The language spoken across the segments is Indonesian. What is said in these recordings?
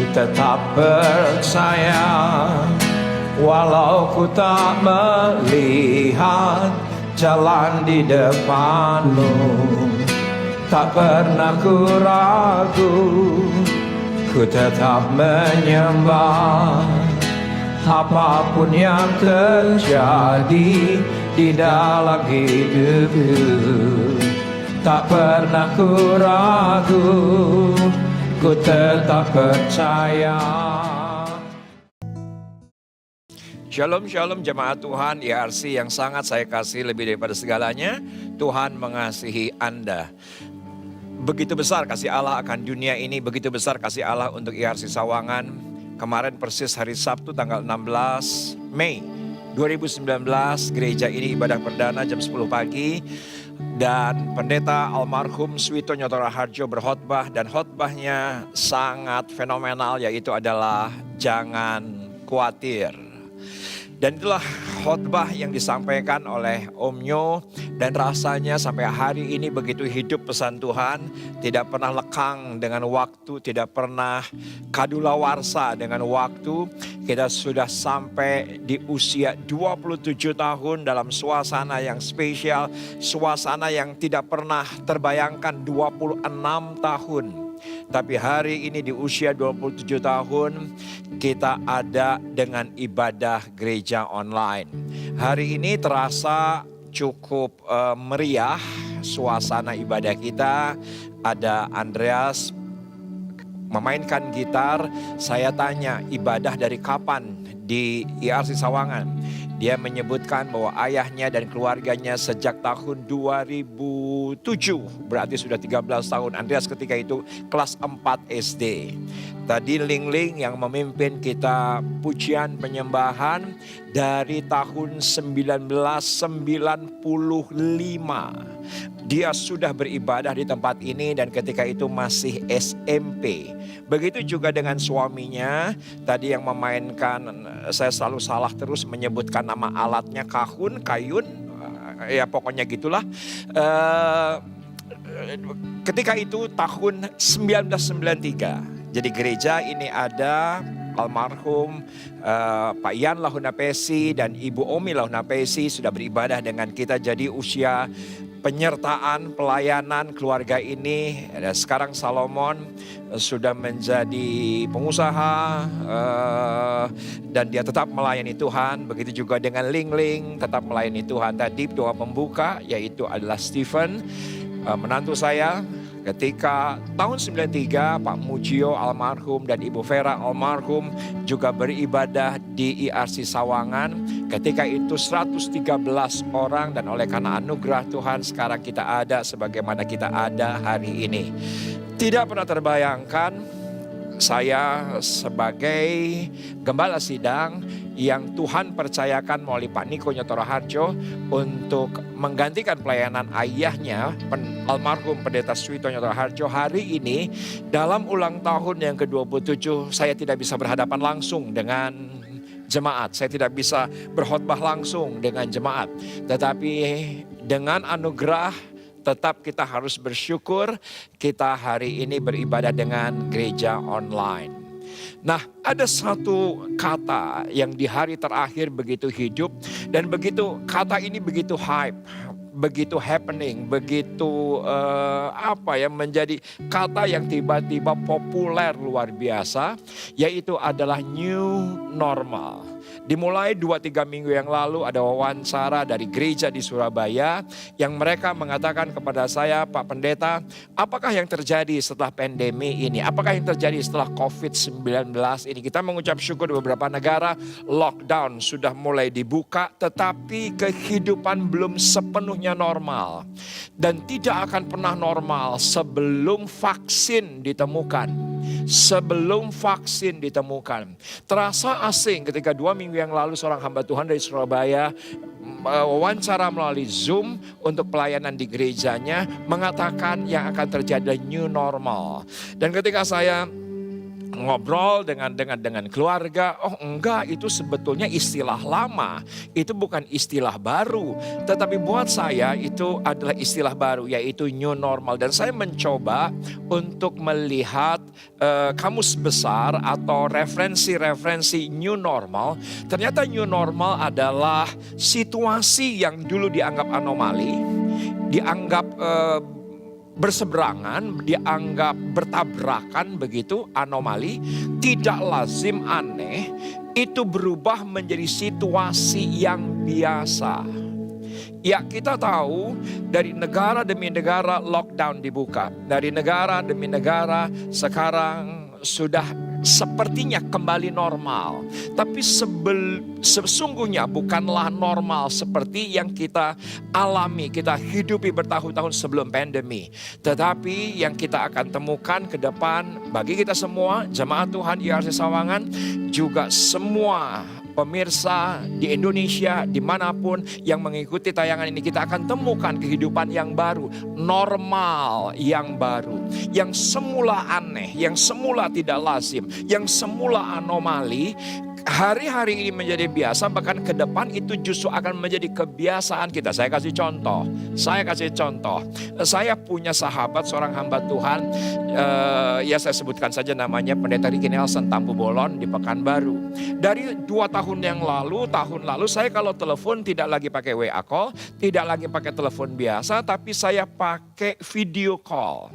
ku tetap percaya, walau ku tak melihat jalan di depanmu. Tak pernah ku ragu, ku tetap menyembah. Apapun yang terjadi di dalam hidupku, tak pernah ku ragu, ku tetap percaya. Shalom, shalom jemaat Tuhan IRC yang sangat saya kasih lebih daripada segalanya. Tuhan mengasihi Anda. Begitu besar kasih Allah akan dunia ini, begitu besar kasih Allah untuk IRC Sawangan. Kemarin persis hari Sabtu tanggal 16 Mei 2019, gereja ini ibadah perdana jam 10 pagi. Dan pendeta almarhum Suwito Nyoto Raharjo berkhotbah, dan khotbahnya sangat fenomenal, yaitu adalah jangan khawatir. Dan itulah khotbah yang disampaikan oleh Om Nyo, dan rasanya sampai hari ini begitu hidup pesan Tuhan. Tidak pernah lekang dengan waktu, tidak pernah kadaluarsa dengan waktu. Kita sudah sampai di usia 27 tahun dalam suasana yang spesial, suasana yang tidak pernah terbayangkan 26 tahun. Tapi hari ini di usia 27 tahun kita ada dengan ibadah gereja online. Hari ini terasa cukup meriah suasana ibadah kita. Ada Andreas memainkan gitar. Saya tanya, ibadah dari kapan di IRC Sawangan? Dia menyebutkan bahwa ayahnya dan keluarganya sejak tahun 2007, berarti sudah 13 tahun. Andreas ketika itu kelas 4 SD. Tadi Ling Ling yang memimpin kita pujian penyembahan dari tahun 1995. Dia sudah beribadah di tempat ini dan ketika itu masih SMP. Begitu juga dengan suaminya. Tadi yang memainkan, saya selalu salah terus menyebutkan nama alatnya, kayun, ya pokoknya gitulah. Ketika itu tahun 1993. Jadi gereja ini ada almarhum Pak Ian Lahunapesi dan Ibu Omi Lahunapesi sudah beribadah dengan kita. Jadi usia penyertaan pelayanan keluarga ini. Dan sekarang Salomon sudah menjadi pengusaha dan dia tetap melayani Tuhan. Begitu juga dengan Ling Ling tetap melayani Tuhan. Tadi doa pembuka yaitu adalah Stephen, menantu saya. Ketika tahun 93 Pak Mujio almarhum dan Ibu Vera almarhum juga beribadah di IRC Sawangan. Ketika itu 113 orang, dan oleh karena anugerah Tuhan sekarang kita ada sebagaimana kita ada hari ini. Tidak pernah terbayangkan saya sebagai gembala sidang yang Tuhan percayakan melalui Pak Niko Nyoto Raharjo untuk menggantikan pelayanan ayahnya almarhum Pendeta Suwito Nyoto Raharjo. Hari ini dalam ulang tahun yang ke-27 saya tidak bisa berhadapan langsung dengan jemaat. Saya tidak bisa berkhotbah langsung dengan jemaat. Tetapi dengan anugerah tetap kita harus bersyukur kita hari ini beribadah dengan gereja online. Nah, ada satu kata yang di hari terakhir begitu hidup dan begitu kata ini begitu hype, begitu happening, begitu menjadi kata yang tiba-tiba populer luar biasa, yaitu adalah new normal. Dimulai 2-3 minggu yang lalu ada wawancara dari gereja di Surabaya yang mereka mengatakan kepada saya, Pak Pendeta, apakah yang terjadi setelah pandemi ini? Apakah yang terjadi setelah COVID-19 ini? Kita mengucap syukur di beberapa negara lockdown sudah mulai dibuka, tetapi kehidupan belum sepenuhnya normal. Dan tidak akan pernah normal sebelum vaksin ditemukan. Sebelum vaksin ditemukan. Terasa asing ketika 2 minggu yang lalu seorang hamba Tuhan dari Surabaya wawancara melalui Zoom untuk pelayanan di gerejanya mengatakan yang akan terjadi new normal. Dan ketika saya ngobrol dengan keluarga, oh enggak, itu sebetulnya istilah lama, itu bukan istilah baru, tetapi buat saya itu adalah istilah baru, yaitu new normal. Dan saya mencoba untuk melihat kamus besar atau referensi new normal. Ternyata new normal adalah situasi yang dulu dianggap anomali, dianggap berseberangan, dianggap bertabrakan begitu, anomali, tidak lazim, aneh, itu berubah menjadi situasi yang biasa. Ya, kita tahu dari negara demi negara lockdown dibuka. Dari negara demi negara sekarang sudah sepertinya kembali normal. Tapi sesungguhnya bukanlah normal seperti yang kita alami, kita hidupi bertahun-tahun sebelum pandemi. Tetapi yang kita akan temukan ke depan bagi kita semua, jemaat Tuhan IRC Sawangan, juga semua pemirsa di Indonesia, dimanapun yang mengikuti tayangan ini, kita akan temukan kehidupan yang baru, normal yang baru, yang semula aneh, yang semula tidak lazim, yang semula anomali, hari-hari ini menjadi biasa, bahkan ke depan itu justru akan menjadi kebiasaan kita. Saya kasih contoh. Saya punya sahabat, seorang hamba Tuhan, ya saya sebutkan saja namanya, Pendeta Ricky Nelson Tampu Bolon di Pekanbaru. Dari 2 tahun lalu saya kalau telepon tidak lagi pakai WA call, tidak lagi pakai telepon biasa, tapi saya pakai video call.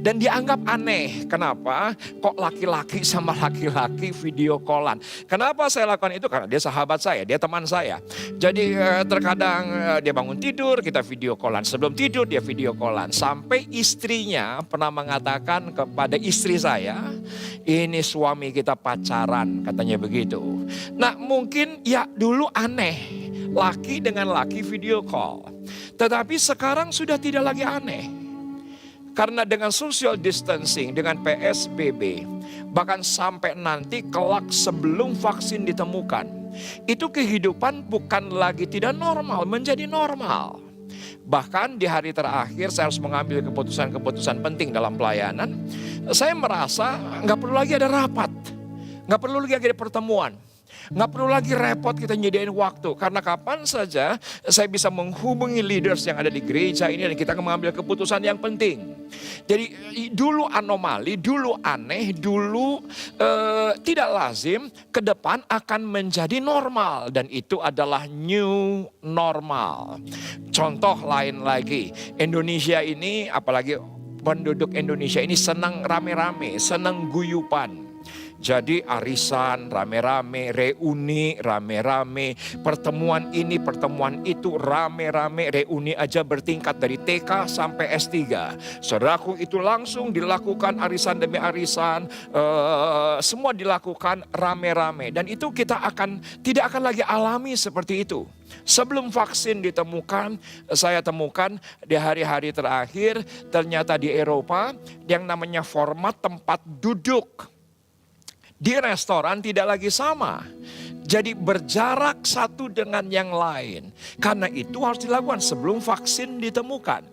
Dan dianggap aneh. Kenapa? Kok laki-laki sama laki-laki video callan? Kenapa saya lakukan itu? Karena dia sahabat saya, dia teman saya. Jadi terkadang dia bangun tidur, kita video callan. Sebelum tidur dia video callan. Sampai istrinya pernah mengatakan kepada istri saya, ini suami kita pacaran, katanya begitu. Nah mungkin ya dulu aneh, laki dengan laki video call. Tetapi sekarang sudah tidak lagi aneh. Karena dengan social distancing, dengan PSBB, bahkan sampai nanti kelak sebelum vaksin ditemukan, itu kehidupan bukan lagi tidak normal, menjadi normal. Bahkan di hari terakhir saya harus mengambil keputusan-keputusan penting dalam pelayanan. Saya merasa nggak perlu lagi ada rapat, nggak perlu lagi ada pertemuan. Nggak perlu lagi repot kita nyediain waktu. Karena kapan saja saya bisa menghubungi leaders yang ada di gereja ini dan kita akan mengambil keputusan yang penting. Jadi dulu anomali, dulu aneh, dulu tidak lazim, ke depan akan menjadi normal. Dan itu adalah new normal. Contoh lain lagi, Indonesia ini, apalagi penduduk Indonesia ini senang rame-rame, senang guyupan. Jadi arisan rame-rame, reuni rame-rame, pertemuan ini, pertemuan itu rame-rame, reuni aja bertingkat dari TK sampai S3. Saudaraku, itu langsung dilakukan arisan demi arisan, semua dilakukan rame-rame. Dan itu kita tidak akan lagi alami seperti itu. Sebelum vaksin ditemukan, saya temukan di hari-hari terakhir, ternyata di Eropa yang namanya format tempat duduk di restoran tidak lagi sama. Jadi berjarak satu dengan yang lain. Karena itu harus dilakukan sebelum vaksin ditemukan.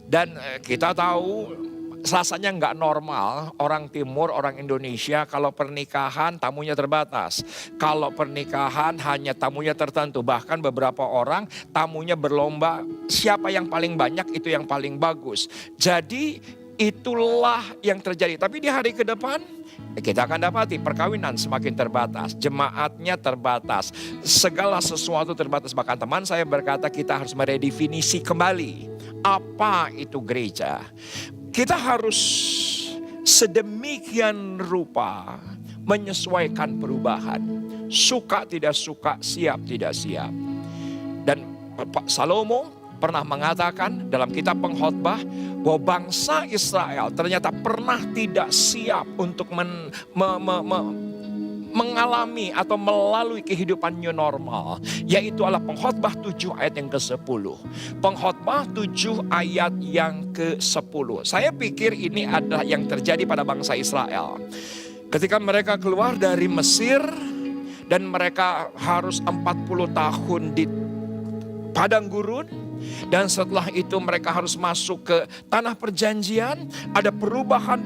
Dan kita tahu rasanya nggak normal orang timur, orang Indonesia kalau pernikahan tamunya terbatas. Kalau pernikahan hanya tamunya tertentu. Bahkan beberapa orang tamunya berlomba siapa yang paling banyak itu yang paling bagus. Jadi itulah yang terjadi. Tapi di hari ke depan kita akan dapati perkawinan semakin terbatas, jemaatnya terbatas, segala sesuatu terbatas. Bahkan teman saya berkata kita harus meredefinisi kembali apa itu gereja. Kita harus sedemikian rupa menyesuaikan perubahan. Suka tidak suka, siap tidak siap. Dan Pak Salomo pernah mengatakan dalam kitab Pengkhotbah bahwa bangsa Israel ternyata pernah tidak siap untuk mengalami atau melalui kehidupan new normal. Yaitu adalah Pengkhotbah 7 ayat yang ke-10. Pengkhotbah 7 ayat yang ke-10. Saya pikir ini adalah yang terjadi pada bangsa Israel. Ketika mereka keluar dari Mesir dan mereka harus 40 tahun di padang gurun. Dan setelah itu mereka harus masuk ke tanah perjanjian. Ada perubahan,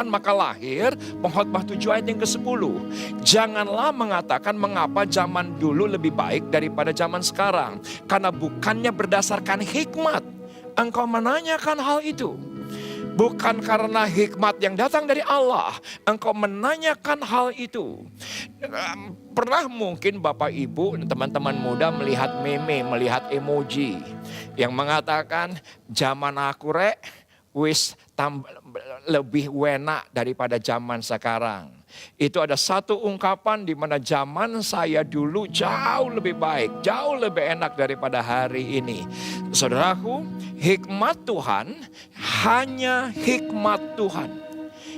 maka lahir pengkhotbah 7 ayat yang ke-10. Janganlah mengatakan mengapa zaman dulu lebih baik daripada zaman sekarang. Karena bukannya berdasarkan hikmat engkau menanyakan hal itu. Bukan karena hikmat yang datang dari Allah engkau menanyakan hal itu. Pernah mungkin Bapak Ibu teman-teman muda melihat meme, melihat emoji yang mengatakan zaman aku wis lebih wena daripada zaman sekarang. Itu ada satu ungkapan di mana zaman saya dulu jauh lebih baik, jauh lebih enak daripada hari ini. Saudaraku, hikmat Tuhan hanya hikmat Tuhan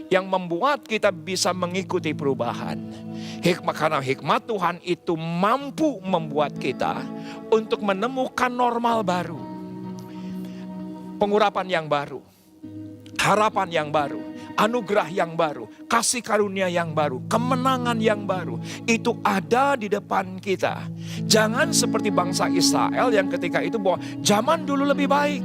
yang membuat kita bisa mengikuti perubahan. Karena hikmat Tuhan itu mampu membuat kita untuk menemukan normal baru, pengurapan yang baru, harapan yang baru, anugerah yang baru, kasih karunia yang baru, kemenangan yang baru. Itu ada di depan kita. Jangan seperti bangsa Israel yang ketika itu bahwa zaman dulu lebih baik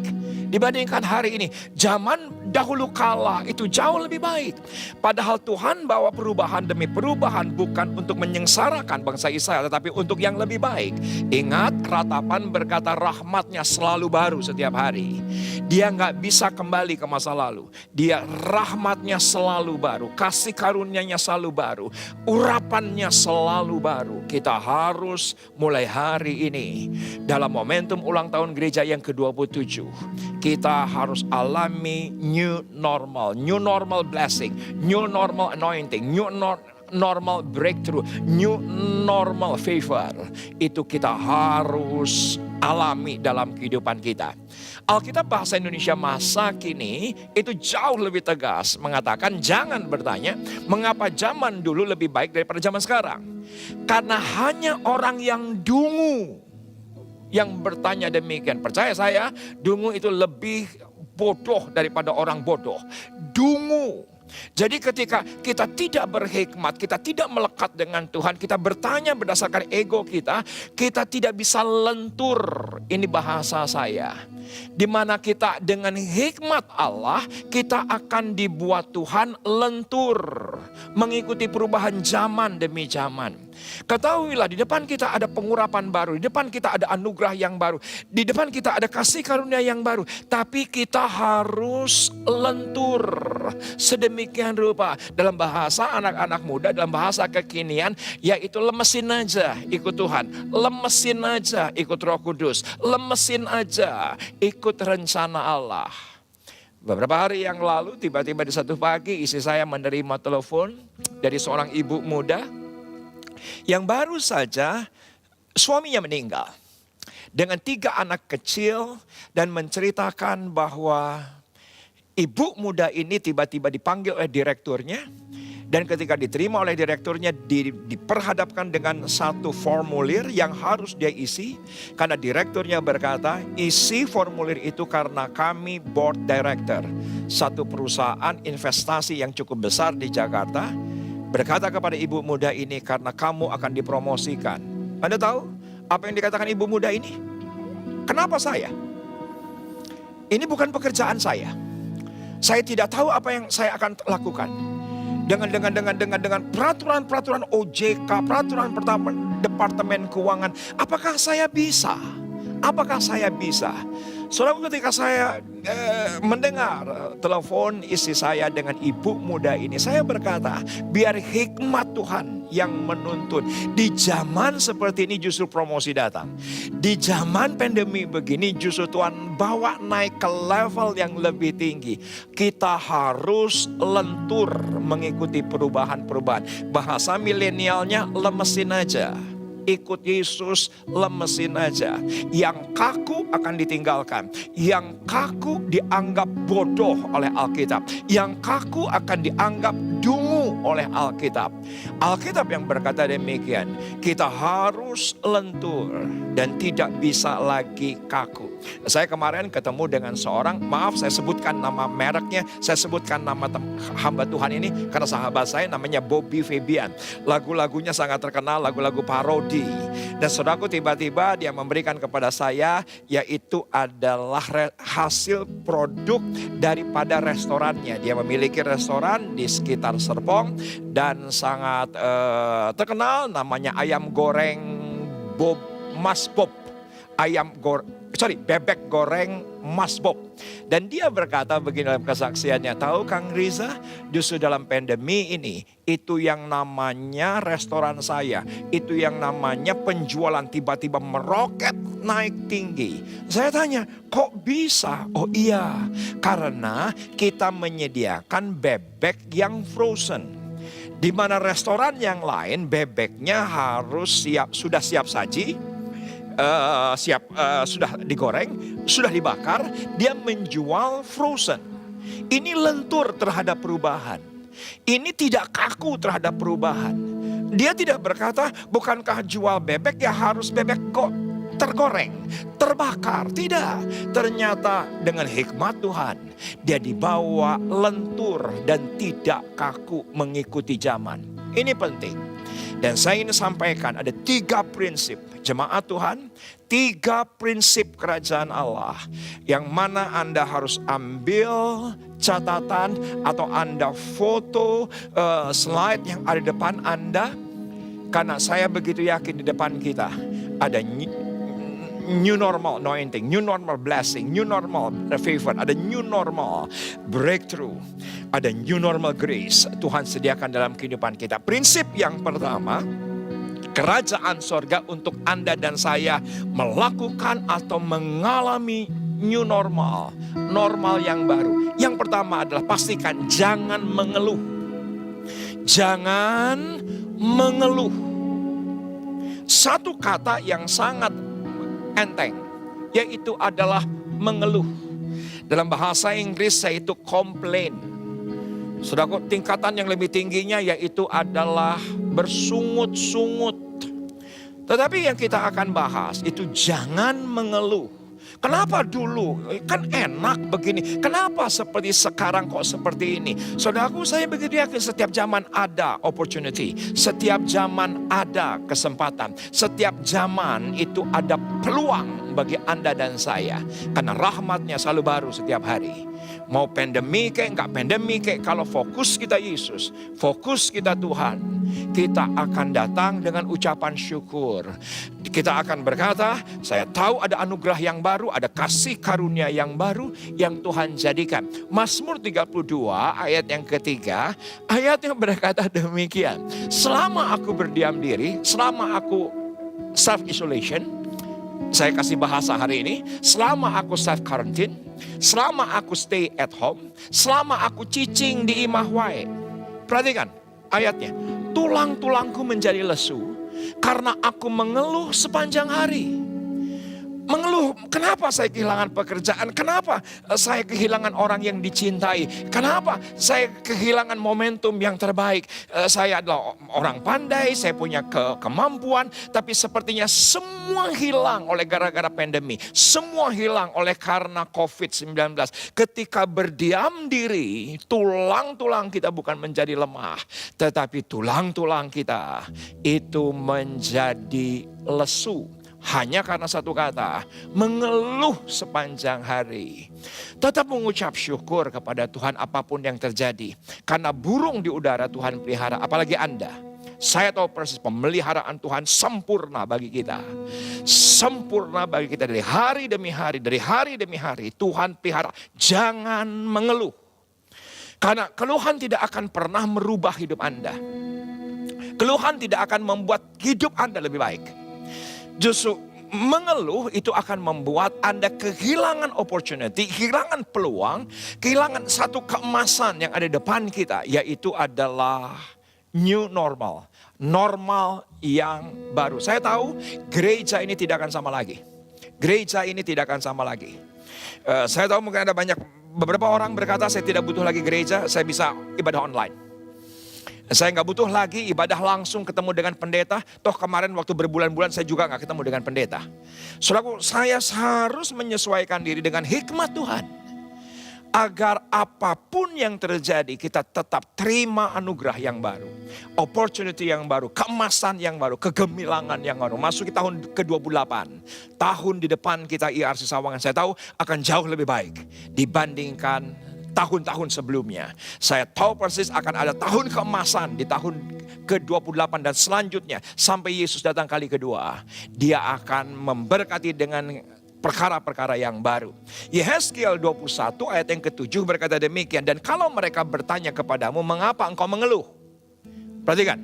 dibandingkan hari ini. Zaman dahulu kala itu jauh lebih baik. Padahal Tuhan bawa perubahan demi perubahan bukan untuk menyengsarakan bangsa Israel, tetapi untuk yang lebih baik. Ingat, ratapan berkata rahmatnya selalu baru setiap hari. Dia gak bisa kembali ke masa lalu. Dia rahmatnya selalu baru. Kasih karunia-Nya selalu baru. Urapannya selalu baru. Kita harus mulai hari ini dalam momentum ulang tahun gereja yang ke-27. Kita harus alami new normal blessing, new normal anointing, new normal breakthrough, new normal favor. Itu kita harus alami dalam kehidupan kita. Alkitab bahasa Indonesia masa kini itu jauh lebih tegas mengatakan jangan bertanya mengapa zaman dulu lebih baik daripada zaman sekarang. Karena hanya orang yang dungu yang bertanya demikian. Percaya saya, dungu itu lebih bodoh daripada orang bodoh. Dungu. Jadi ketika kita tidak berhikmat, kita tidak melekat dengan Tuhan, kita bertanya berdasarkan ego kita tidak bisa lentur. Ini bahasa saya. Di mana kita dengan hikmat Allah, kita akan dibuat Tuhan lentur. Mengikuti perubahan zaman demi zaman. Ketahuilah di depan kita ada pengurapan baru, di depan kita ada anugerah yang baru, di depan kita ada kasih karunia yang baru. Tapi kita harus lentur sedemikian rupa. Dalam bahasa anak-anak muda, dalam bahasa kekinian, yaitu lemesin aja ikut Tuhan, lemesin aja ikut Roh Kudus, lemesin aja ikut rencana Allah. Beberapa hari yang lalu tiba-tiba di satu pagi istri saya menerima telepon dari seorang ibu muda yang baru saja suaminya meninggal dengan 3 anak kecil dan menceritakan bahwa ibu muda ini tiba-tiba dipanggil oleh direkturnya dan ketika diterima oleh direkturnya diperhadapkan dengan satu formulir yang harus dia isi karena direkturnya berkata isi formulir itu karena kami board director satu perusahaan investasi yang cukup besar di Jakarta. Berkata kepada ibu muda ini karena kamu akan dipromosikan. Anda tahu apa yang dikatakan ibu muda ini? Kenapa saya? Ini bukan pekerjaan saya. Saya tidak tahu apa yang saya akan lakukan. Dengan peraturan OJK, peraturan Departemen Keuangan, apakah saya bisa? Apakah saya bisa? Saudara, ketika saya mendengar telepon istri saya dengan ibu muda ini, saya berkata, biar hikmat Tuhan yang menuntun. Di zaman seperti ini justru promosi datang. Di zaman pandemi begini justru Tuhan bawa naik ke level yang lebih tinggi. Kita harus lentur mengikuti perubahan-perubahan. Bahasa milenialnya lemesin aja. Ikut Yesus, lemesin aja. Yang kaku akan ditinggalkan. Yang kaku dianggap bodoh oleh Alkitab. Yang kaku akan dianggap dungu oleh Alkitab. Alkitab yang berkata demikian. Kita harus lentur dan tidak bisa lagi kaku. Saya kemarin ketemu dengan seorang, maaf saya sebutkan nama mereknya, saya sebutkan nama hamba Tuhan ini karena sahabat saya namanya Bobby Fabian. Lagu-lagunya sangat terkenal, lagu-lagu parodi. Dan saudaraku, tiba-tiba dia memberikan kepada saya, yaitu adalah hasil produk daripada restorannya. Dia memiliki restoran di sekitar Serpong dan sangat terkenal, namanya ayam goreng Mas Bob. Bebek goreng Mas Bob. Dan dia berkata begini dalam kesaksiannya, tahu Kang Riza, justru dalam pandemi ini, itu yang namanya restoran saya, itu yang namanya penjualan tiba-tiba meroket naik tinggi. Saya tanya, kok bisa? Oh iya, karena kita menyediakan bebek yang frozen. Di mana restoran yang lain bebeknya harus sudah siap saji, sudah digoreng, sudah dibakar, dia menjual frozen. Ini lentur terhadap perubahan. Ini tidak kaku terhadap perubahan. Dia tidak berkata, bukankah jual bebek ya harus bebek kok tergoreng, terbakar. Tidak. Ternyata dengan hikmat Tuhan, dia dibawa lentur dan tidak kaku mengikuti zaman. Ini penting. Dan saya ingin sampaikan ada 3 prinsip jemaat Tuhan, 3 prinsip kerajaan Allah yang mana Anda harus ambil catatan atau Anda foto slide yang ada di depan Anda. Karena saya begitu yakin di depan kita ada new normal anointing, new normal blessing, new normal favor, ada new normal breakthrough, ada new normal grace Tuhan sediakan dalam kehidupan kita. Prinsip yang pertama, kerajaan sorga untuk Anda dan saya melakukan atau mengalami new normal, normal yang baru. Yang pertama adalah pastikan jangan mengeluh. Jangan mengeluh. Satu kata yang sangat enteng, yaitu adalah mengeluh. Dalam bahasa Inggris yaitu complain. Saudara, tingkatan yang lebih tingginya yaitu adalah bersungut-sungut. Tetapi yang kita akan bahas itu jangan mengeluh. Kenapa dulu? Kan enak begini. Kenapa seperti sekarang kok seperti ini? Saudaraku, saya begitu yakin setiap zaman ada opportunity. Setiap zaman ada kesempatan. Setiap zaman itu ada peluang bagi Anda dan saya. Karena rahmatnya selalu baru setiap hari. Mau pandemi kayak enggak pandemi kayak, kalau fokus kita Yesus, fokus kita Tuhan, kita akan datang dengan ucapan syukur. Kita akan berkata, saya tahu ada anugerah yang baru, ada kasih karunia yang baru yang Tuhan jadikan. Mazmur 32 ayat yang ketiga, ayat yang berkata demikian. Selama aku berdiam diri, selama aku self isolation, saya kasih bahasa hari ini, selama aku self quarantine, selama aku stay at home, selama aku cicing di imah wae. Perhatikan ayatnya. Tulang-tulangku menjadi lesu karena aku mengeluh sepanjang hari. Mengeluh, kenapa saya kehilangan pekerjaan? Kenapa saya kehilangan orang yang dicintai? Kenapa saya kehilangan momentum yang terbaik? Saya adalah orang pandai, saya punya kemampuan, tapi sepertinya semua hilang oleh gara-gara pandemi. Semua hilang oleh karena COVID-19. Ketika berdiam diri, tulang-tulang kita bukan menjadi lemah, tetapi tulang-tulang kita itu menjadi lesu. Hanya karena satu kata, mengeluh sepanjang hari. Tetap mengucap syukur kepada Tuhan apapun yang terjadi. Karena burung di udara Tuhan pelihara, apalagi Anda. Saya tahu persis pemeliharaan Tuhan sempurna bagi kita. Sempurna bagi kita dari hari demi hari, dari hari demi hari. Tuhan pelihara, jangan mengeluh. Karena keluhan tidak akan pernah merubah hidup Anda. Keluhan tidak akan membuat hidup Anda lebih baik. Justru mengeluh itu akan membuat Anda kehilangan opportunity, kehilangan peluang, kehilangan satu keemasan yang ada di depan kita, yaitu adalah new normal. Normal yang baru. Saya tahu gereja ini tidak akan sama lagi. Gereja ini tidak akan sama lagi. Saya tahu mungkin ada beberapa orang berkata saya tidak butuh lagi gereja, saya bisa ibadah online. Saya nggak butuh lagi ibadah langsung ketemu dengan pendeta. Toh kemarin waktu berbulan-bulan saya juga nggak ketemu dengan pendeta. Saudaraku, saya harus menyesuaikan diri dengan hikmat Tuhan. Agar apapun yang terjadi kita tetap terima anugerah yang baru. Opportunity yang baru, keemasan yang baru, kegemilangan yang baru. Masuk ke tahun ke-28. Tahun di depan kita IRC Sawangan saya tahu akan jauh lebih baik dibandingkan tahun-tahun sebelumnya. Saya tahu persis akan ada tahun keemasan di tahun ke-28 dan selanjutnya sampai Yesus datang kali kedua. Dia akan memberkati dengan perkara-perkara yang baru. Yehezkiel 21 ayat yang ke-7 berkata demikian. Dan kalau mereka bertanya kepadamu, mengapa engkau mengeluh? Perhatikan.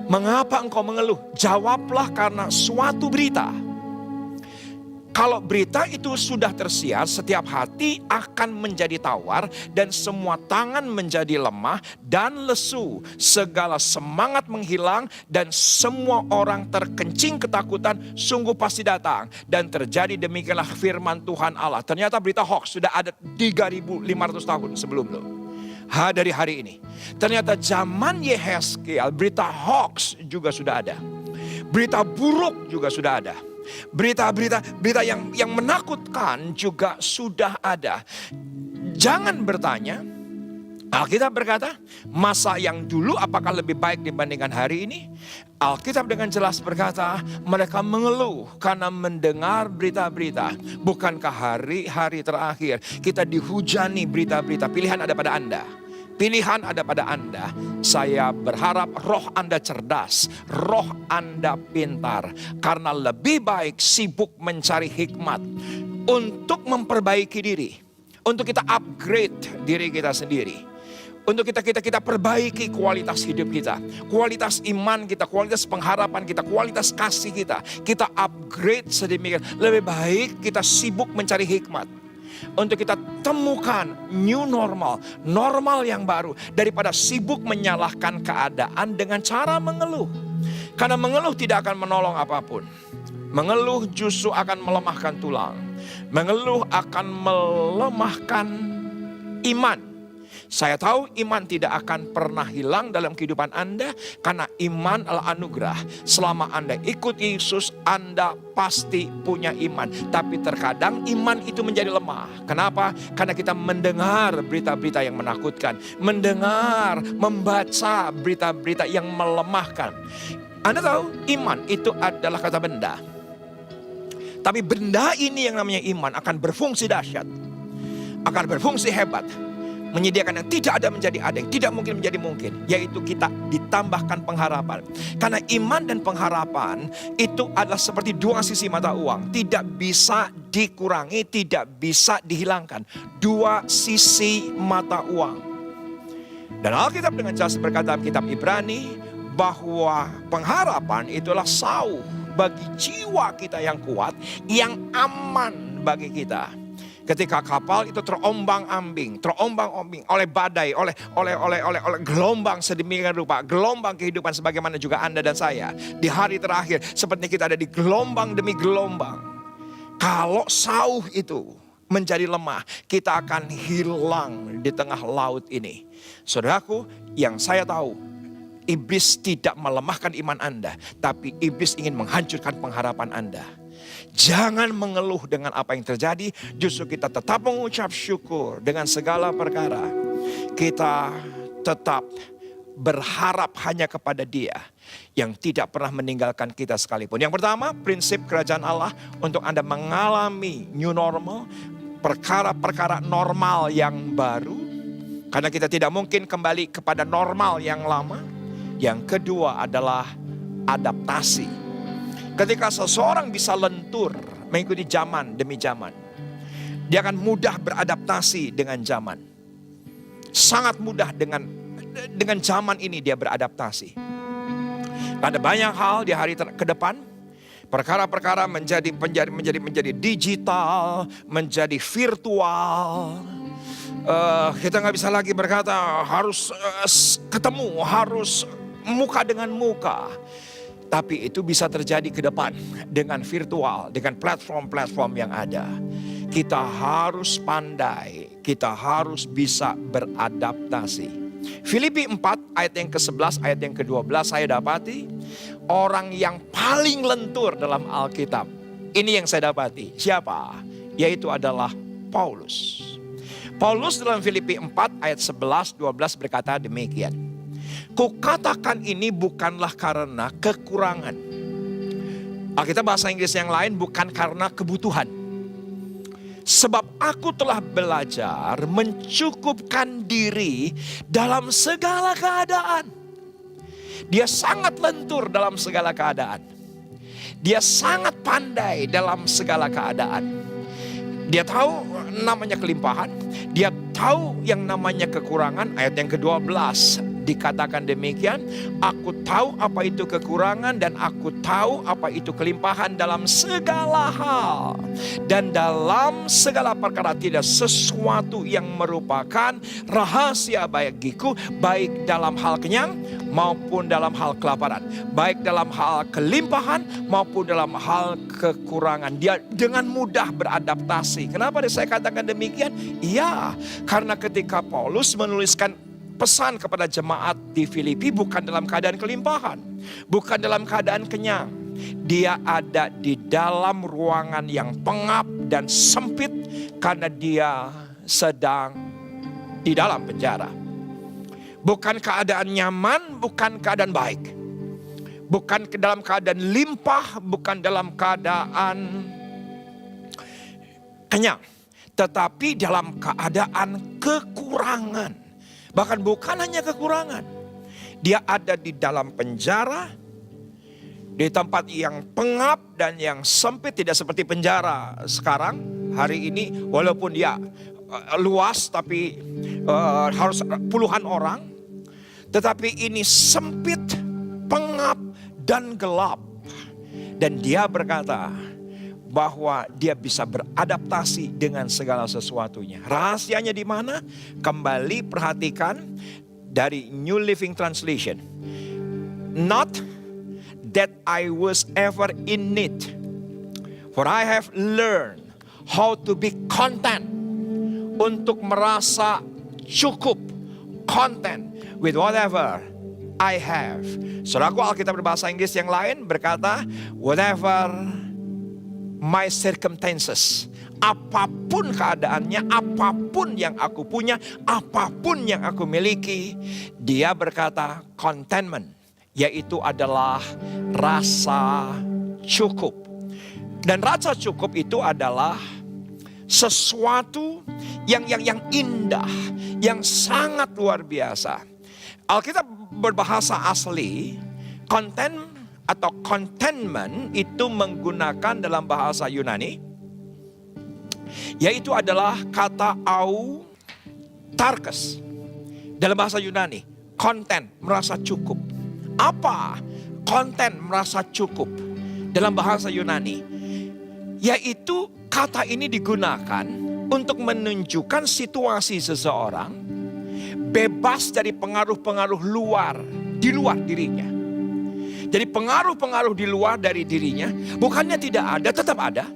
Mengapa engkau mengeluh? Jawablah karena suatu berita. Kalau berita itu sudah tersiar, setiap hati akan menjadi tawar dan semua tangan menjadi lemah dan lesu. Segala semangat menghilang dan semua orang terkencing ketakutan sungguh pasti datang. Dan terjadi demikianlah firman Tuhan Allah. Ternyata berita hoax sudah ada 3.500 tahun sebelum lo. Dari hari ini. Ternyata zaman Yehezkiel berita hoax juga sudah ada. Berita buruk juga sudah ada. Berita yang menakutkan juga sudah ada. Jangan bertanya. Alkitab berkata, masa yang dulu apakah lebih baik dibandingkan hari ini? Alkitab dengan jelas berkata, mereka mengeluh karena mendengar berita-berita. Bukankah hari-hari terakhir kita dihujani berita-berita? Pilihan ada pada Anda. Pilihan ada pada Anda. Saya berharap roh Anda cerdas, roh Anda pintar. Karena lebih baik sibuk mencari hikmat untuk memperbaiki diri. Untuk kita upgrade diri kita sendiri. Untuk kita perbaiki kualitas hidup kita. Kualitas iman kita, kualitas pengharapan kita, kualitas kasih kita. Kita upgrade sedemikian. Lebih baik kita sibuk mencari hikmat. Untuk kita temukan new normal, normal yang baru. Daripada sibuk menyalahkan keadaan dengan cara mengeluh. Karena mengeluh tidak akan menolong apapun. Mengeluh justru akan melemahkan tulang. Mengeluh akan melemahkan iman. Saya tahu iman tidak akan pernah hilang dalam kehidupan Anda. Karena iman adalah anugerah. Selama Anda ikut Yesus, Anda pasti punya iman. Tapi terkadang iman itu menjadi lemah. Kenapa? Karena kita mendengar berita-berita yang menakutkan. Mendengar, membaca berita-berita yang melemahkan. Anda tahu iman itu adalah kata benda. Tapi benda ini yang namanya iman akan berfungsi dahsyat. Akan berfungsi hebat. Menyediakan yang tidak ada menjadi ada, yang tidak mungkin menjadi mungkin. Yaitu kita ditambahkan pengharapan. Karena iman dan pengharapan itu adalah seperti dua sisi mata uang. Tidak bisa dikurangi, tidak bisa dihilangkan. Dua sisi mata uang. Dan Alkitab dengan jelas berkata dalam kitab Ibrani bahwa pengharapan itulah sauh bagi jiwa kita yang kuat, yang aman bagi kita. Ketika kapal itu terombang-ambing oleh badai, oleh gelombang sedemikian rupa, gelombang kehidupan sebagaimana juga Anda dan saya di hari terakhir seperti kita ada di gelombang demi gelombang. Kalau sauh itu menjadi lemah, kita akan hilang di tengah laut ini. Saudaraku, yang saya tahu, iblis tidak melemahkan iman Anda, tapi iblis ingin menghancurkan pengharapan Anda. Jangan mengeluh dengan apa yang terjadi, justru kita tetap mengucap syukur dengan segala perkara. Kita tetap berharap hanya kepada Dia yang tidak pernah meninggalkan kita sekalipun. Yang pertama, prinsip kerajaan Allah untuk Anda mengalami new normal, perkara-perkara normal yang baru. Karena kita tidak mungkin kembali kepada normal yang lama. Yang kedua adalah adaptasi. Ketika seseorang bisa lentur mengikuti zaman demi zaman, dia akan mudah beradaptasi dengan zaman. Sangat mudah dengan zaman ini dia beradaptasi. Ada banyak hal di hari ke depan, perkara-perkara menjadi digital, menjadi virtual. Kita nggak bisa lagi berkata harus ketemu, harus muka dengan muka. Tapi itu bisa terjadi ke depan dengan virtual, dengan platform-platform yang ada. Kita harus pandai, kita harus bisa beradaptasi. Filipi 4 ayat yang ke-11, ayat yang ke-12 saya dapati orang yang paling lentur dalam Alkitab. Ini yang saya dapati. Siapa? Yaitu adalah Paulus. Paulus dalam Filipi 4 ayat 11-12 berkata demikian. Kukatakan ini bukanlah karena kekurangan. Alkitab bahasa Inggris yang lain, bukan karena kebutuhan. Sebab aku telah belajar mencukupkan diri dalam segala keadaan. Dia sangat lentur dalam segala keadaan. Dia sangat pandai dalam segala keadaan. Dia tahu namanya kelimpahan. Dia tahu yang namanya kekurangan. Ayat yang ke-12 dikatakan demikian. Aku tahu apa itu kekurangan dan aku tahu apa itu kelimpahan dalam segala hal. Dan dalam segala perkara tidak sesuatu yang merupakan rahasia bagiku, baik dalam hal kenyang maupun dalam hal kelaparan, baik dalam hal kelimpahan maupun dalam hal kekurangan. Dia dengan mudah beradaptasi. Kenapa saya katakan demikian? Iya, karena ketika Paulus menuliskan pesan kepada jemaat di Filipi bukan dalam keadaan kelimpahan, bukan dalam keadaan kenyang. Dia ada di dalam ruangan yang pengap dan sempit karena dia sedang di dalam penjara. Bukan keadaan nyaman, bukan keadaan baik. Bukan dalam keadaan limpah, bukan dalam keadaan kenyang. Tetapi dalam keadaan kekurangan. Bahkan bukan hanya kekurangan. Dia ada di dalam penjara, di tempat yang pengap dan yang sempit, tidak seperti penjara sekarang hari ini. Walaupun dia luas tapi harus puluhan orang. Tetapi ini sempit, pengap dan gelap. Dan dia berkata bahwa dia bisa beradaptasi dengan segala sesuatunya. Rahasianya di mana? Kembali perhatikan dari New Living Translation. Not that I was ever in need, for I have learned how to be content. Untuk merasa cukup, content with whatever I have. Saudaraku, Alkitab berbahasa Inggris yang lain berkata, whatever my circumstances. Apapun keadaannya, apapun yang aku punya, apapun yang aku miliki. Dia berkata contentment, yaitu adalah rasa cukup. Dan rasa cukup itu adalah sesuatu yang indah, yang sangat luar biasa. Alkitab berbahasa asli, content atau contentment itu menggunakan dalam bahasa Yunani, yaitu adalah kata autarkes. Dalam bahasa Yunani, content, merasa cukup. Apa content, merasa cukup? Dalam bahasa Yunani, yaitu kata ini digunakan untuk menunjukkan situasi seseorang bebas dari pengaruh-pengaruh luar, di luar dirinya. Jadi pengaruh-pengaruh di luar dari dirinya bukannya tidak ada, tetap ada.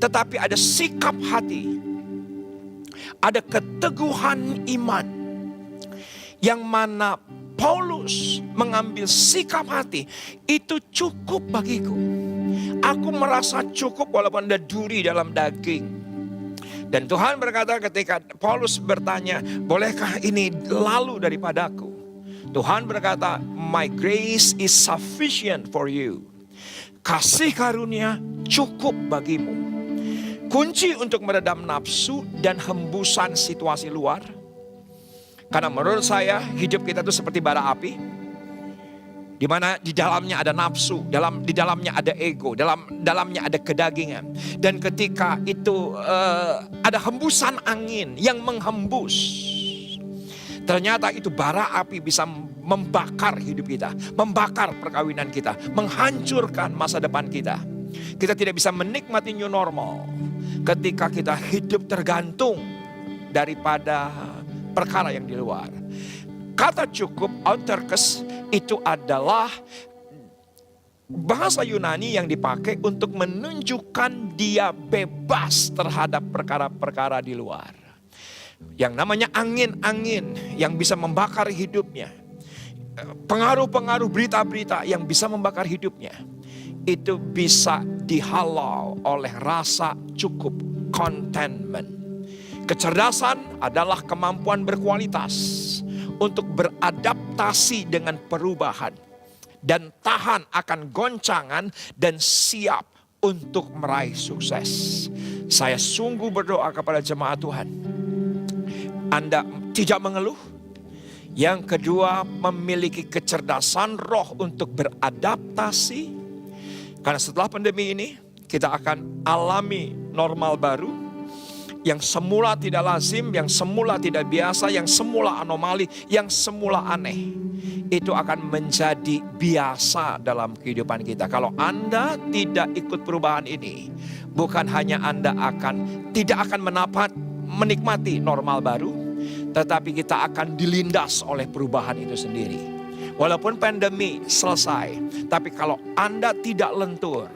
Tetapi ada sikap hati, ada keteguhan iman, yang mana Paulus mengambil sikap hati, itu cukup bagiku. Aku merasa cukup walaupun ada duri dalam daging. Dan Tuhan berkata ketika Paulus bertanya, bolehkah ini lalu daripadaku? Tuhan berkata, my grace is sufficient for you. Kasih karunia cukup bagimu. Kunci untuk meredam nafsu dan hembusan situasi luar. Karena menurut saya hidup kita itu seperti bara api, di mana di dalamnya ada nafsu, di dalamnya ada ego, dalamnya ada kedagingan. Dan ketika itu ada hembusan angin yang menghembus, ternyata itu bara api bisa membakar hidup kita, membakar perkawinan kita, menghancurkan masa depan kita. Kita tidak bisa menikmati new normal ketika kita hidup tergantung daripada perkara yang di luar. Kata cukup, autarkes, itu adalah bahasa Yunani yang dipakai untuk menunjukkan dia bebas terhadap perkara-perkara di luar. Yang namanya angin-angin yang bisa membakar hidupnya. Pengaruh-pengaruh berita-berita yang bisa membakar hidupnya. Itu bisa dihalau oleh rasa cukup, contentment. Kecerdasan adalah kemampuan berkualitas untuk beradaptasi dengan perubahan dan tahan akan goncangan dan siap untuk meraih sukses. Saya sungguh berdoa kepada jemaat Tuhan, Anda tidak mengeluh. Yang kedua, memiliki kecerdasan roh untuk beradaptasi. Karena setelah pandemi ini kita akan alami normal baru. Yang semula tidak lazim, yang semula tidak biasa, yang semula anomali, yang semula aneh. Itu akan menjadi biasa dalam kehidupan kita. Kalau Anda tidak ikut perubahan ini, bukan hanya Anda tidak akan menikmati normal baru, tetapi kita akan dilindas oleh perubahan itu sendiri. Walaupun pandemi selesai, tapi kalau Anda tidak lentur,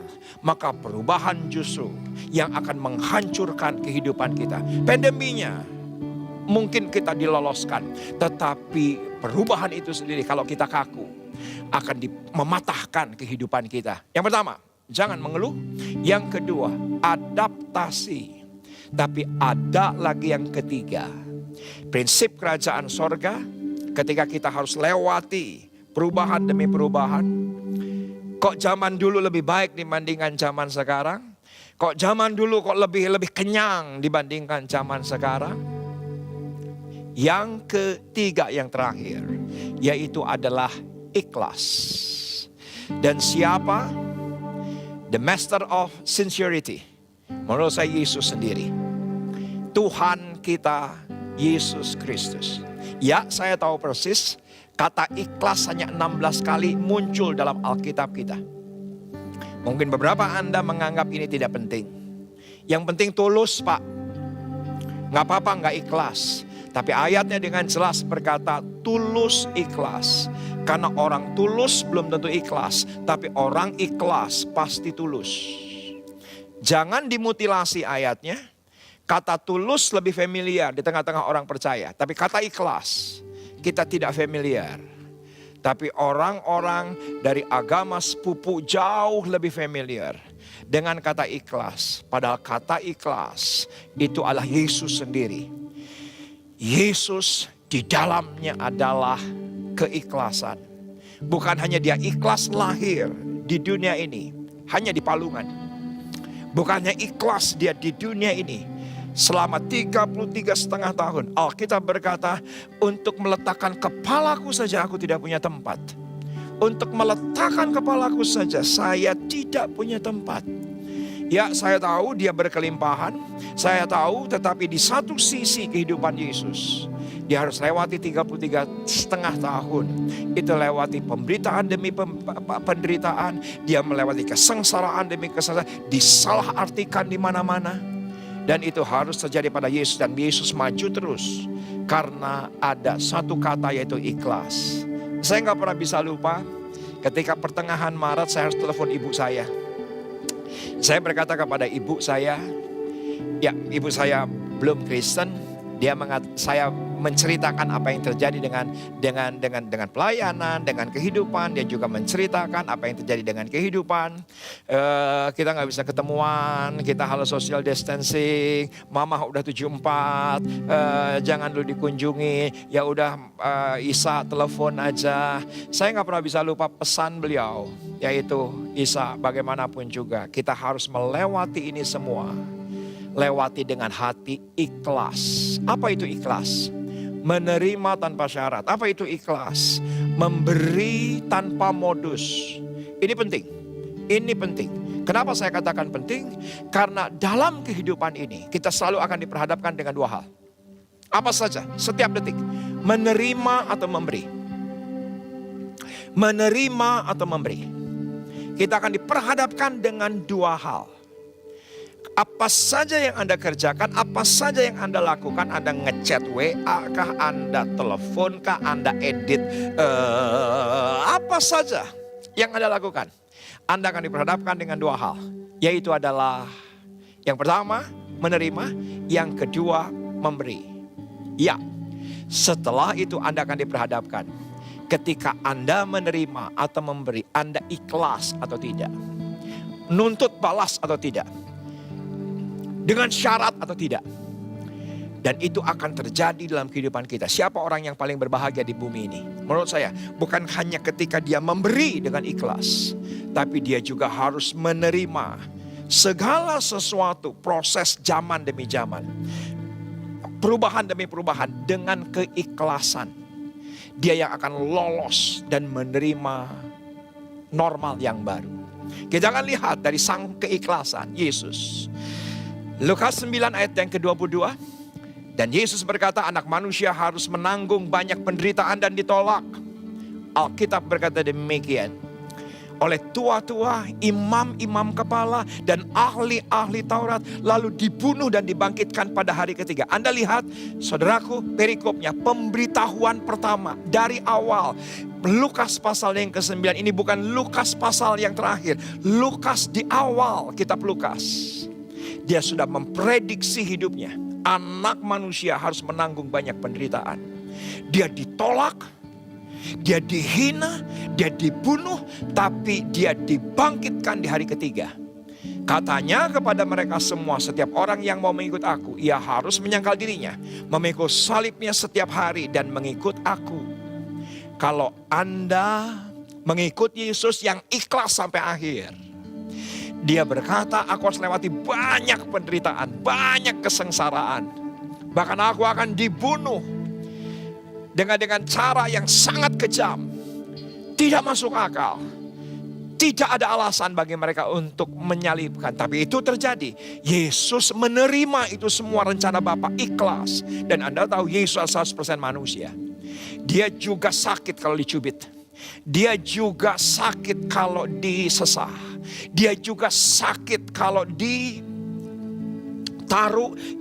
maka perubahan justru yang akan menghancurkan kehidupan kita. Pandeminya mungkin kita diloloskan, tetapi perubahan itu sendiri kalau kita kaku akan mematahkan kehidupan kita. Yang pertama, jangan mengeluh. Yang kedua, adaptasi. Tapi ada lagi yang ketiga, prinsip kerajaan sorga. Ketika kita harus lewati perubahan demi perubahan. Kok zaman dulu lebih baik dibandingkan zaman sekarang? Kok zaman dulu kok lebih kenyang dibandingkan zaman sekarang? Yang ketiga, yang terakhir, yaitu adalah ikhlas. Dan siapa? The master of sincerity. Menurut saya Yesus sendiri. Tuhan kita Yesus Kristus. Ya, saya tahu persis kata ikhlas hanya 16 kali muncul dalam Alkitab kita. Mungkin beberapa Anda menganggap ini tidak penting. Yang penting tulus, Pak. Gak apa-apa gak ikhlas. Tapi ayatnya dengan jelas berkata tulus ikhlas. Karena orang tulus belum tentu ikhlas. Tapi orang ikhlas pasti tulus. Jangan dimutilasi ayatnya. Kata tulus lebih familiar di tengah-tengah orang percaya. Tapi kata ikhlas kita tidak familiar. Tapi orang-orang dari agama sepupu jauh lebih familiar dengan kata ikhlas. Padahal kata ikhlas itu adalah Yesus sendiri. Yesus di dalamnya adalah keikhlasan. Bukan hanya dia ikhlas lahir di dunia ini, hanya di palungan. Bukannya ikhlas dia di dunia ini. Selama 33,5 tahun Alkitab berkata, untuk meletakkan kepalaku saja aku tidak punya tempat. Untuk meletakkan kepalaku saja saya tidak punya tempat. Ya, saya tahu dia berkelimpahan. Saya tahu, tetapi di satu sisi kehidupan Yesus, dia harus lewati 33,5 tahun. Itu lewati pemberitaan demi penderitaan. Dia melewati kesengsaraan demi kesengsaraan. Disalahartikan di mana-mana. Dan itu harus terjadi pada Yesus. Dan Yesus maju terus. Karena ada satu kata, yaitu ikhlas. Saya gak pernah bisa lupa. Ketika pertengahan Maret saya harus telepon ibu saya. Saya berkata kepada ibu saya. Ya, ibu saya belum Kristen. Saya menceritakan apa yang terjadi dengan pelayanan, dengan kehidupan. Dia juga menceritakan apa yang terjadi dengan kehidupan. Kita nggak bisa ketemuan, kita harus social distancing. Mama udah 74, jangan dulu dikunjungi. Ya udah, Isa telepon aja. Saya nggak pernah bisa lupa pesan beliau, yaitu Isa, bagaimanapun juga kita harus melewati ini semua. Lewati dengan hati ikhlas. Apa itu ikhlas? Menerima tanpa syarat. Apa itu ikhlas? Memberi tanpa modus. Ini penting. Ini penting. Kenapa saya katakan penting? Karena dalam kehidupan ini kita selalu akan diperhadapkan dengan dua hal. Apa saja? Setiap detik. Menerima atau memberi. Menerima atau memberi. Kita akan diperhadapkan dengan dua hal. Apa saja yang Anda kerjakan, apa saja yang Anda lakukan, Anda ngechat WA kah, Anda telepon kah, Anda edit, apa saja yang Anda lakukan, Anda akan diperhadapkan dengan dua hal. Yaitu adalah yang pertama, menerima, yang kedua, memberi. Ya, setelah itu Anda akan diperhadapkan. Ketika Anda menerima atau memberi, Anda ikhlas atau tidak. Nuntut balas atau tidak. Dengan syarat atau tidak. Dan itu akan terjadi dalam kehidupan kita. Siapa orang yang paling berbahagia di bumi ini? Menurut saya, bukan hanya ketika dia memberi dengan ikhlas, tapi dia juga harus menerima segala sesuatu, proses zaman demi zaman, perubahan demi perubahan dengan keikhlasan. Dia yang akan lolos dan menerima normal yang baru. Kita akan lihat dari sang keikhlasan Yesus. Lukas 9 ayat yang ke-22. Dan Yesus berkata, anak manusia harus menanggung banyak penderitaan dan ditolak. Alkitab berkata demikian. Oleh tua-tua, imam-imam kepala, dan ahli-ahli Taurat, lalu dibunuh dan dibangkitkan pada hari ketiga. Anda lihat, saudaraku, perikopnya, pemberitahuan pertama dari awal. Lukas pasal yang ke-9, ini bukan Lukas pasal yang terakhir. Lukas di awal kitab Lukas. Dia sudah memprediksi hidupnya. Anak manusia harus menanggung banyak penderitaan. Dia ditolak, dia dihina, dia dibunuh, tapi dia dibangkitkan di hari ketiga. Katanya kepada mereka semua, setiap orang yang mau mengikut aku, ia harus menyangkal dirinya, memikul salibnya setiap hari dan mengikut aku. Kalau Anda mengikut Yesus yang ikhlas sampai akhir, dia berkata, aku harus lewati banyak penderitaan, banyak kesengsaraan. Bahkan aku akan dibunuh dengan cara yang sangat kejam. Tidak masuk akal. Tidak ada alasan bagi mereka untuk menyalibkan. Tapi itu terjadi. Yesus menerima itu semua rencana Bapa ikhlas. Dan Anda tahu Yesus 100% manusia. Dia juga sakit kalau dicubit. Dia juga sakit kalau disesah. Dia juga sakit kalau ditaruh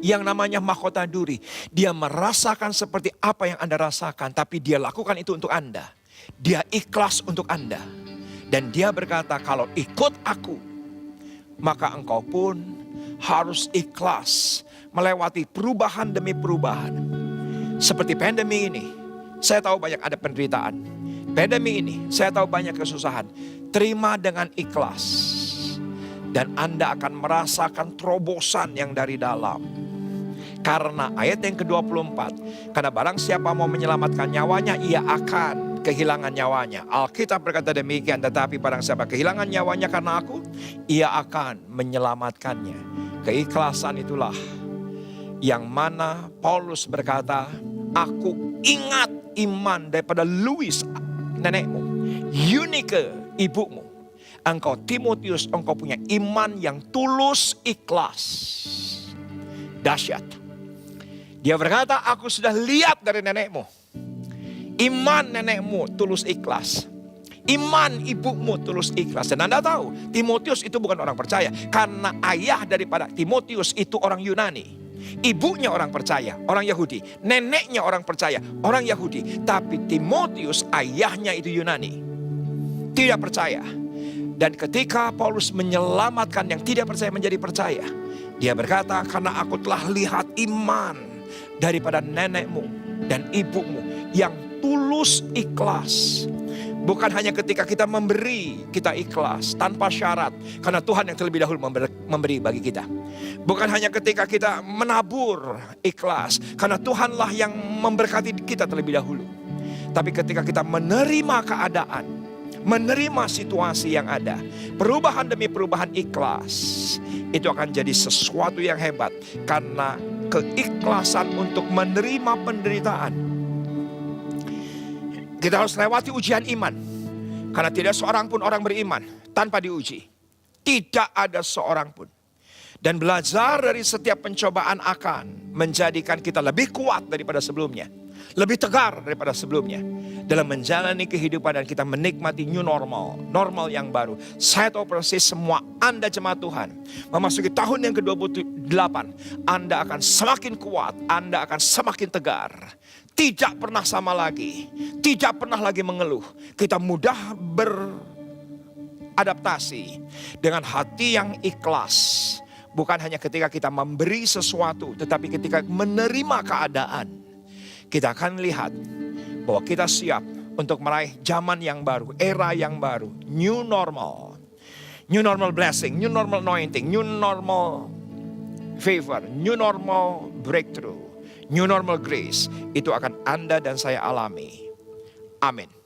yang namanya mahkota duri. Dia merasakan seperti apa yang Anda rasakan, tapi dia lakukan itu untuk Anda. Dia ikhlas untuk Anda. Dan dia berkata, kalau ikut aku, maka engkau pun harus ikhlas melewati perubahan demi perubahan. Seperti pandemi ini, saya tahu banyak ada penderitaan. Pandemi ini, saya tahu banyak kesusahan. Terima dengan ikhlas. Dan Anda akan merasakan terobosan yang dari dalam. Karena ayat yang ke-24. Karena barang siapa mau menyelamatkan nyawanya, ia akan kehilangan nyawanya. Alkitab berkata demikian. Tetapi barang siapa kehilangan nyawanya karena aku, ia akan menyelamatkannya. Keikhlasan itulah yang mana Paulus berkata, aku ingat iman daripada Louis nenekmu, Eunike ibumu. Engkau Timotius, engkau punya iman yang tulus ikhlas. Dahsyat. Dia berkata, aku sudah lihat dari nenekmu. Iman nenekmu tulus ikhlas. Iman ibumu tulus ikhlas. Dan Anda tahu, Timotius itu bukan orang percaya. Karena ayah daripada Timotius itu orang Yunani. Ibunya orang percaya, orang Yahudi. Neneknya orang percaya, orang Yahudi. Tapi Timotius ayahnya itu Yunani. Tidak percaya. Dan ketika Paulus menyelamatkan yang tidak percaya menjadi percaya, dia berkata, karena aku telah lihat iman daripada nenekmu dan ibumu yang tulus ikhlas. Bukan hanya ketika kita memberi, kita ikhlas tanpa syarat. Karena Tuhan yang terlebih dahulu memberi bagi kita. Bukan hanya ketika kita menabur ikhlas. Karena Tuhanlah yang memberkati kita terlebih dahulu. Tapi ketika kita menerima keadaan, menerima situasi yang ada, perubahan demi perubahan ikhlas, itu akan jadi sesuatu yang hebat. Karena keikhlasan untuk menerima penderitaan. Kita harus lewati ujian iman. Karena tidak seorang pun orang beriman tanpa diuji. Tidak ada seorang pun. Dan belajar dari setiap pencobaan akan menjadikan kita lebih kuat daripada sebelumnya. Lebih tegar daripada sebelumnya. Dalam menjalani kehidupan dan kita menikmati new normal. Normal yang baru. Saya tahu persis semua Anda jemaat Tuhan. Memasuki tahun yang ke-28. Anda akan semakin kuat. Anda akan semakin tegar. Tidak pernah sama lagi. Tidak pernah lagi mengeluh. Kita mudah beradaptasi dengan hati yang ikhlas. Bukan hanya ketika kita memberi sesuatu, tetapi ketika menerima keadaan. kita akan lihat bahwa kita siap untuk meraih zaman yang baru, era yang baru, new normal. New normal blessing, new normal anointing, new normal favor, new normal breakthrough, new normal grace. Itu akan Anda dan saya alami. Amin.